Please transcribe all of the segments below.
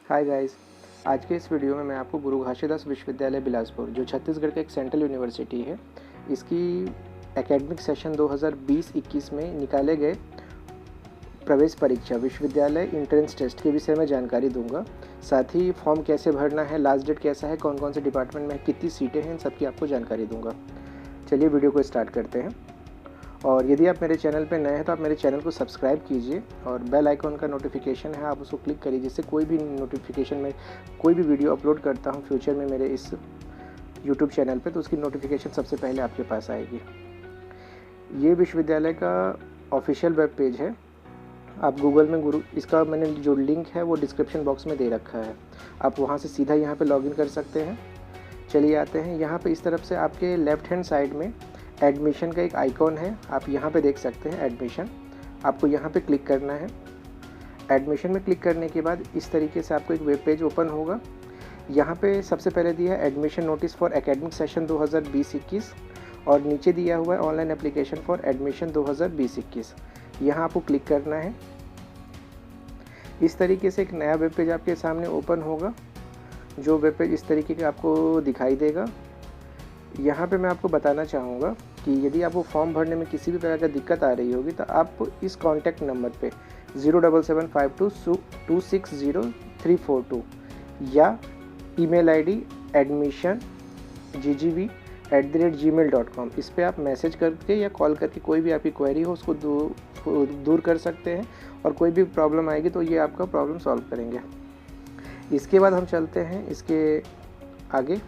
Hi guys. आज के इस वीडियो में मैं आपको गुरु घासीदास विश्वविद्यालय बिलासपुर, जो छत्तीसगढ़ का एक सेंट्रल यूनिवर्सिटी है, इसकी एकेडमिक सेशन 2020-21 में निकाले गए प्रवेश परीक्षा विश्वविद्यालय एंट्रेंस टेस्ट के विषय में जानकारी दूंगा। साथ ही फॉर्म कैसे भरना है, लास्ट डेट कैसा है, कौन कौन से डिपार्टमेंट में कितनी सीटें हैं, इन सब की आपको जानकारी दूंगा। चलिए वीडियो को स्टार्ट करते हैं। और यदि आप मेरे चैनल पर नए हैं तो आप मेरे चैनल को सब्सक्राइब कीजिए और बेल आइकॉन का नोटिफिकेशन है, आप उसको क्लिक करिए, जिससे कोई भी नोटिफिकेशन में कोई भी वीडियो अपलोड करता हूँ फ्यूचर में मेरे इस यूट्यूब चैनल पे, तो उसकी नोटिफिकेशन सबसे पहले आपके पास आएगी। ये विश्वविद्यालय का ऑफिशियल वेब पेज है। आप गूगल में इसका मैंने जो लिंक है वो डिस्क्रिप्शन बॉक्स में दे रखा है, आप वहाँ से सीधा यहाँ पे लॉगिन कर सकते हैं। चलिए आते हैं यहाँ पे। इस तरफ से आपके लेफ्ट हैंड साइड में एडमिशन का एक आइकॉन है, आप यहाँ पे देख सकते हैं एडमिशन। आपको यहाँ पे क्लिक करना है। एडमिशन में क्लिक करने के बाद इस तरीके से आपको एक वेब पेज ओपन होगा। यहाँ पे सबसे पहले दिया है admission notice for academic session 2020-21 और नीचे दिया हुआ है ऑनलाइन एप्लीकेशन फॉर एडमिशन 2020-21। यहाँ आपको क्लिक करना है। इस तरीके से एक नया वेब पेज आपके सामने ओपन होगा, जो वेब पेज इस तरीके का आपको दिखाई देगा। यहाँ पे मैं आपको बताना चाहूँगा कि यदि आपको फॉर्म भरने में किसी भी प्रकार का दिक्कत आ रही होगी तो आप इस कॉन्टैक्ट नंबर पे 07752260342 या ईमेल आईडी admissionggv@gmail.com इस पे आप मैसेज करके या कॉल करके कोई भी आपकी क्वेरी हो उसको दूर कर सकते हैं, और कोई भी प्रॉब्लम आएगी तो ये आपका प्रॉब्लम सॉल्व करेंगे। इसके बाद हम चलते हैं इसके आगे।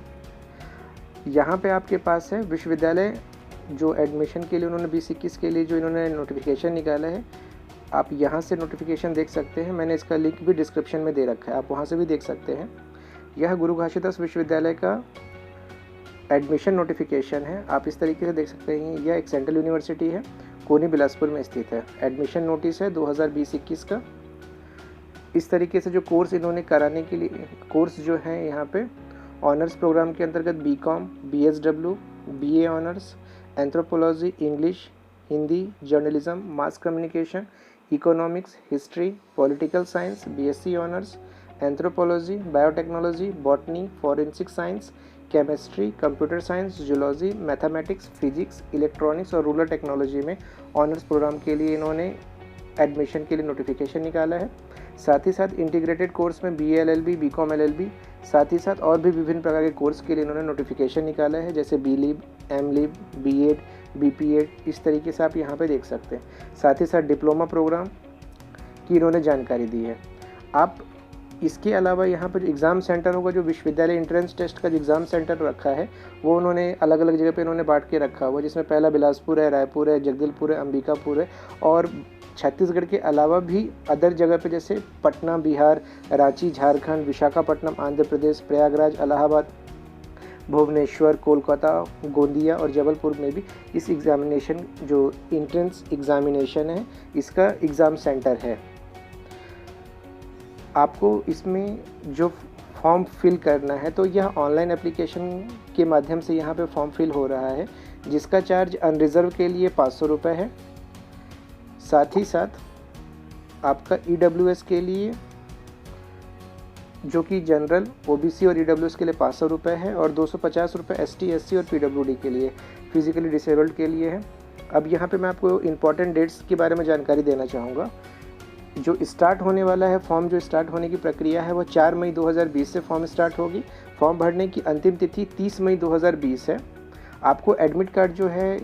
यहाँ पे आपके पास है विश्वविद्यालय जो एडमिशन के लिए उन्होंने 20-21 के लिए जो इन्होंने नोटिफिकेशन निकाला है, आप यहाँ से नोटिफिकेशन देख सकते हैं। मैंने इसका लिंक भी डिस्क्रिप्शन में दे रखा है, आप वहाँ से भी देख सकते हैं। यह गुरु घासीदास विश्वविद्यालय का एडमिशन नोटिफिकेशन है, आप इस तरीके से देख सकते हैं। यह एक सेंट्रल यूनिवर्सिटी है, कोनी बिलासपुर में स्थित है। एडमिशन नोटिस है 2020-21 का। इस तरीके से जो कोर्स इन्होंने कराने के लिए कोर्स जो है यहाँ पे ऑनर्स प्रोग्राम के अंतर्गत BCom, BSW, BA honours, anthropology, English, Hindi, journalism, mass communication, economics, history, political science, BSc honours, anthropology, biotechnology, botany, forensic science, chemistry, computer science, zoology, mathematics, physics, electronics और रूरल टेक्नोलॉजी में honours programme के लिए इन्होंने admission के लिए notification निकाला है। साथ ही साथ इंटीग्रेटेड कोर्स में BA LLB, BCom LLB, साथ ही साथ और भी विभिन्न प्रकार के कोर्स के लिए इन्होंने नोटिफिकेशन निकाला है, जैसे BLib, MLib, B.Ed, BPEd, इस तरीके से आप यहाँ पे देख सकते हैं। साथ ही साथ डिप्लोमा प्रोग्राम की इन्होंने जानकारी दी है। आप इसके अलावा यहाँ पर जो एग्ज़ाम सेंटर होगा, जो विश्वविद्यालय एंट्रेंस टेस्ट का जो एग्ज़ाम सेंटर रखा है, वो उन्होंने अलग अलग जगह पे इन्होंने बांट के रखा हुआ, जिसमें पहला बिलासपुर है, रायपुर है, जगदलपुर है, अंबिकापुर है, और छत्तीसगढ़ के अलावा भी अदर जगह पे जैसे पटना बिहार, रांची झारखंड, विशाखापट्टनम आंध्र प्रदेश, प्रयागराज इलाहाबाद, भुवनेश्वर, कोलकाता, गोंदिया और जबलपुर में भी इस एग्ज़ामिनेशन जो एंट्रेंस एग्ज़ामिनेशन है, इसका एग्ज़ाम सेंटर है। आपको इसमें जो फॉर्म फिल करना है तो यह ऑनलाइन एप्लीकेशन के माध्यम से यहाँ पे फॉर्म फिल हो रहा है, जिसका चार्ज अनरिज़र्व के लिए 500 रुपये है। साथ ही साथ आपका EWS के लिए, जो कि जनरल, OBC और EWS के लिए 500 रुपये है, और 250 रुपये ST SC और PWD के लिए, फिजिकली डिसेबल्ड के लिए है। अब यहाँ पे मैं आपको इम्पॉर्टेंट डेट्स के बारे में जानकारी देना चाहूँगा। जो स्टार्ट होने वाला है फॉर्म, जो स्टार्ट होने की प्रक्रिया है वो 4 मई 2020 से फॉर्म स्टार्ट होगी। फॉर्म भरने की अंतिम तिथि 30 मई 2020 है। आपको एडमिट कार्ड जो है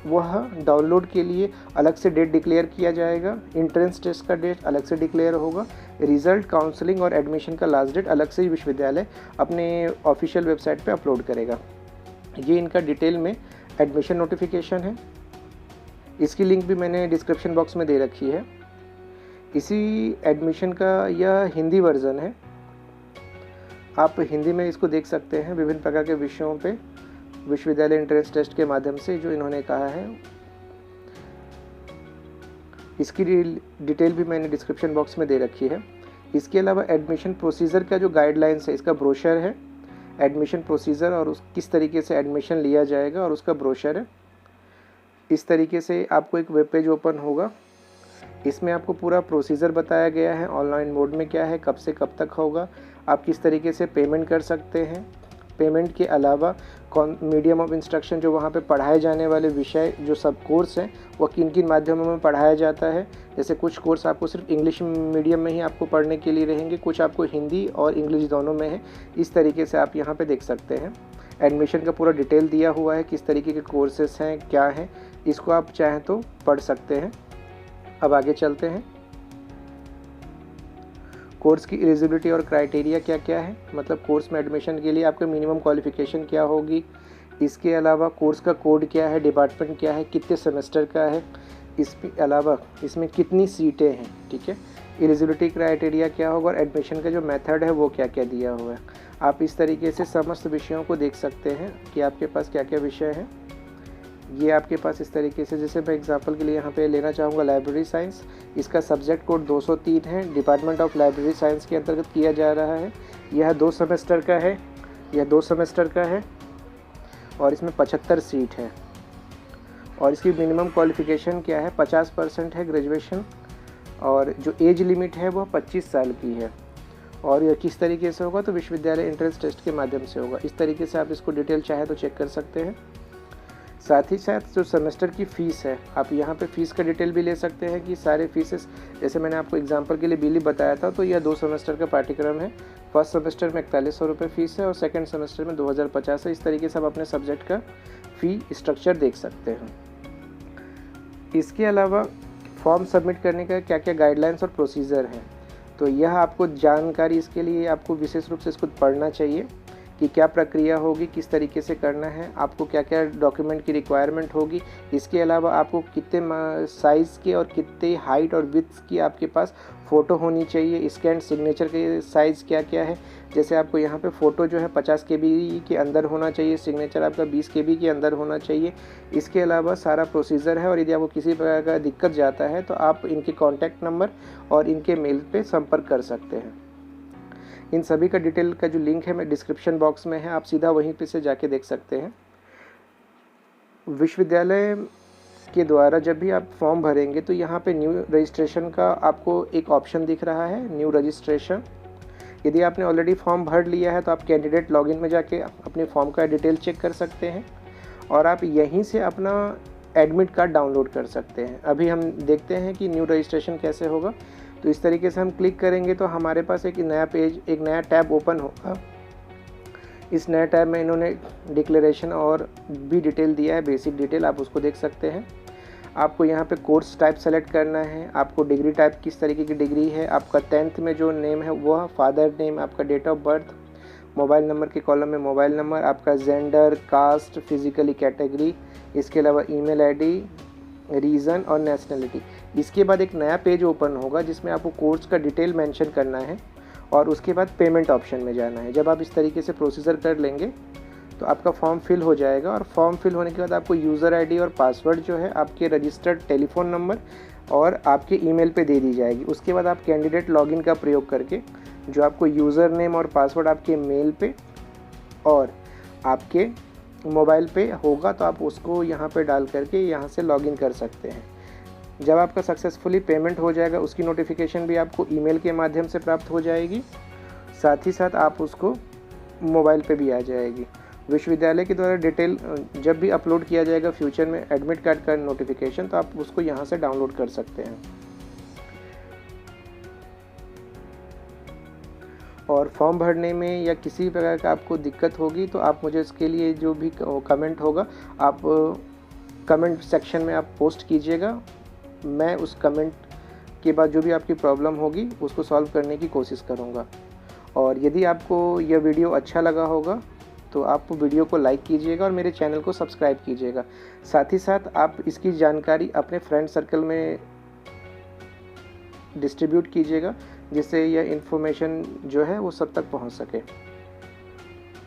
वह डाउनलोड के लिए अलग से डेट डिक्लेयर किया जाएगा। एंट्रेंस टेस्ट का डेट अलग से डिक्लेयर होगा। रिज़ल्ट, काउंसलिंग और एडमिशन का लास्ट डेट अलग से ही विश्वविद्यालय अपने ऑफिशियल वेबसाइट पे अपलोड करेगा। ये इनका डिटेल में एडमिशन नोटिफिकेशन है। इसकी लिंक भी मैंने डिस्क्रिप्शन बॉक्स में दे रखी है। इसी एडमिशन का यह हिंदी वर्ज़न है, आप हिंदी में इसको देख सकते हैं। विभिन्न प्रकार के विषयों पे विश्वविद्यालय एंट्रेंस टेस्ट के माध्यम से जो इन्होंने कहा है, इसकी डिटेल भी मैंने डिस्क्रिप्शन बॉक्स में दे रखी है। इसके अलावा एडमिशन प्रोसीजर का जो गाइडलाइंस है, इसका ब्रोशर है, एडमिशन प्रोसीजर और किस तरीके से एडमिशन लिया जाएगा, और उसका ब्रोशर है। इस तरीके से आपको एक वेब पेज ओपन होगा। इसमें आपको पूरा प्रोसीजर बताया गया है, ऑनलाइन मोड में क्या है, कब से कब तक होगा, आप किस तरीके से पेमेंट कर सकते हैं। पेमेंट के अलावा कौन मीडियम ऑफ इंस्ट्रक्शन, जो वहाँ पे पढ़ाए जाने वाले विषय जो सब कोर्स हैं वो किन किन माध्यमों में पढ़ाया जाता है। जैसे कुछ कोर्स आपको सिर्फ इंग्लिश मीडियम में ही आपको पढ़ने के लिए रहेंगे, कुछ आपको हिंदी और इंग्लिश दोनों में है। इस तरीके से आप यहाँ पे देख सकते हैं। एडमिशन का पूरा डिटेल दिया हुआ है, किस तरीके के कोर्सेस हैं, क्या हैं, इसको आप चाहें तो पढ़ सकते हैं। अब आगे चलते हैं। कोर्स की एलिजिबिलिटी और क्राइटेरिया क्या क्या है, मतलब कोर्स में एडमिशन के लिए आपका मिनिमम क्वालिफ़िकेशन क्या होगी, इसके अलावा कोर्स का कोड क्या है, डिपार्टमेंट क्या है, कितने सेमेस्टर का है, इसके अलावा इसमें कितनी सीटें हैं, ठीक है। एलिजिबिलिटी क्राइटेरिया क्या होगा और एडमिशन का जो मेथड है वो क्या क्या दिया हुआ है। आप इस तरीके से समस्त विषयों को देख सकते हैं कि आपके पास क्या क्या विषय हैं। ये आपके पास इस तरीके से, जैसे मैं एग्जांपल के लिए यहाँ पे लेना चाहूँगा लाइब्रेरी साइंस, इसका सब्जेक्ट कोड 203 है, डिपार्टमेंट ऑफ लाइब्रेरी साइंस के अंतर्गत किया जा रहा है। यह 2 सेमेस्टर का है, यह 2 सेमेस्टर का है और इसमें 75 सीट है। और इसकी मिनिमम क्वालिफ़िकेशन क्या है, 50% है ग्रेजुएशन, और जो एज लिमिट है वह 25 साल की है। और यह किस तरीके से होगा, तो विश्वविद्यालय एंट्रेंस टेस्ट के माध्यम से होगा। इस तरीके से आप इसको डिटेल चाहे तो चेक कर सकते हैं। साथ ही साथ जो सेमेस्टर की फ़ीस है, आप यहाँ पे फ़ीस का डिटेल भी ले सकते हैं कि सारे फीसेस, जैसे मैंने आपको एग्जांपल के लिए बिल बताया था, तो यह 2 सेमेस्टर का पाठ्यक्रम है। फर्स्ट सेमेस्टर में 4100 रुपये फ़ीस है और सेकंड सेमेस्टर में 2050 है। इस तरीके से आप अपने सब्जेक्ट का फ़ी स्ट्रक्चर देख सकते हैं। इसके अलावा फॉर्म सबमिट करने का क्या क्या गाइडलाइंस और प्रोसीजर हैं, तो यह आपको जानकारी, इसके लिए आपको विशेष रूप से इसको पढ़ना चाहिए कि क्या प्रक्रिया होगी, किस तरीके से करना है, आपको क्या क्या डॉक्यूमेंट की रिक्वायरमेंट होगी। इसके अलावा आपको कितने साइज़ के और कितने हाइट और विड्थ की आपके पास फ़ोटो होनी चाहिए। स्कैन सिग्नेचर के साइज़ क्या क्या है, जैसे आपको यहाँ पे फ़ोटो जो है 50 KB के अंदर होना चाहिए, सिग्नेचर आपका 20 KB के अंदर होना चाहिए। इसके अलावा सारा प्रोसीजर है, और यदि आपको किसी प्रकार का दिक्कत जाता है तो आप इनके कॉन्टैक्ट नंबर और इनके मेल पे संपर्क कर सकते हैं। इन सभी का डिटेल का जो लिंक है मैं डिस्क्रिप्शन बॉक्स में है, आप सीधा वहीं पे से जाके देख सकते हैं। विश्वविद्यालय के द्वारा जब भी आप फॉर्म भरेंगे तो यहाँ पे न्यू रजिस्ट्रेशन का आपको एक ऑप्शन दिख रहा है, न्यू रजिस्ट्रेशन। यदि आपने ऑलरेडी फॉर्म भर लिया है तो आप कैंडिडेट लॉगिन में जाके अपने फॉर्म का डिटेल चेक कर सकते हैं और आप यहीं से अपना एडमिट कार्ड डाउनलोड कर सकते हैं। अभी हम देखते हैं कि न्यू रजिस्ट्रेशन कैसे होगा। तो इस तरीके से हम क्लिक करेंगे तो हमारे पास एक नया पेज, एक नया टैब ओपन होगा। इस नए टैब में इन्होंने डिक्लेरेशन और भी डिटेल दिया है, बेसिक डिटेल, आप उसको देख सकते हैं। आपको यहाँ पे कोर्स टाइप सेलेक्ट करना है, आपको डिग्री टाइप किस तरीके की डिग्री है, आपका 10th में जो नेम है वह फादर नेम, आपका date of birth, mobile number के कॉलम में मोबाइल नंबर, आपका जेंडर, कास्ट, फिजिकली कैटेगरी, इसके अलावा ईमेल आईडी, रीज़न और नेशनलिटी। इसके बाद एक नया पेज ओपन होगा जिसमें आपको कोर्स का डिटेल मेंशन करना है और उसके बाद पेमेंट ऑप्शन में जाना है। जब आप इस तरीके से प्रोसीजर कर लेंगे तो आपका फॉर्म फिल हो जाएगा और फॉर्म फिल होने के बाद आपको यूज़र आईडी और पासवर्ड जो है आपके रजिस्टर्ड टेलीफोन नंबर और आपके ईमेल पे दे दी जाएगी। उसके बाद आप कैंडिडेट लॉगिन का प्रयोग करके जो आपको यूज़र नेम और पासवर्ड आपके मेल पे और आपके मोबाइल पे होगा तो आप उसको यहाँ पे डाल करके यहाँ से लॉगिन कर सकते हैं। जब आपका सक्सेसफुली पेमेंट हो जाएगा उसकी नोटिफिकेशन भी आपको ईमेल के माध्यम से प्राप्त हो जाएगी, साथ ही साथ आप उसको मोबाइल पे भी आ जाएगी। विश्वविद्यालय के द्वारा डिटेल जब भी अपलोड किया जाएगा फ्यूचर में एडमिट कार्ड का नोटिफिकेशन, तो आप उसको यहाँ से डाउनलोड कर सकते हैं। और फॉर्म भरने में या किसी प्रकार का आपको दिक्कत होगी तो आप मुझे इसके लिए जो भी कमेंट होगा आप कमेंट सेक्शन में आप पोस्ट कीजिएगा। मैं उस कमेंट के बाद जो भी आपकी प्रॉब्लम होगी उसको सॉल्व करने की कोशिश करूँगा। और यदि आपको यह वीडियो अच्छा लगा होगा तो आप वीडियो को लाइक कीजिएगा और मेरे चैनल को सब्सक्राइब कीजिएगा। साथ ही साथ आप इसकी जानकारी अपने फ्रेंड सर्कल में डिस्ट्रीब्यूट कीजिएगा जिससे यह इन्फॉर्मेशन जो है वो सब तक पहुंच सके।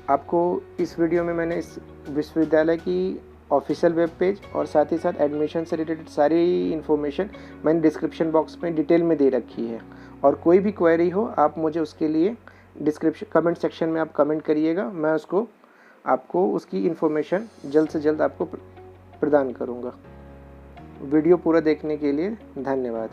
आपको इस वीडियो में मैंने इस विश्वविद्यालय की ऑफिशियल वेब पेज और साथ ही साथ एडमिशन से रिलेटेड सारी इन्फॉर्मेशन मैंने डिस्क्रिप्शन बॉक्स में डिटेल में दे रखी है। और कोई भी क्वेरी हो आप मुझे उसके लिए कमेंट सेक्शन में आप कमेंट करिएगा, मैं आपको उसकी इन्फॉर्मेशन जल्द से जल्द आपको प्रदान करूँगा। वीडियो पूरा देखने के लिए धन्यवाद।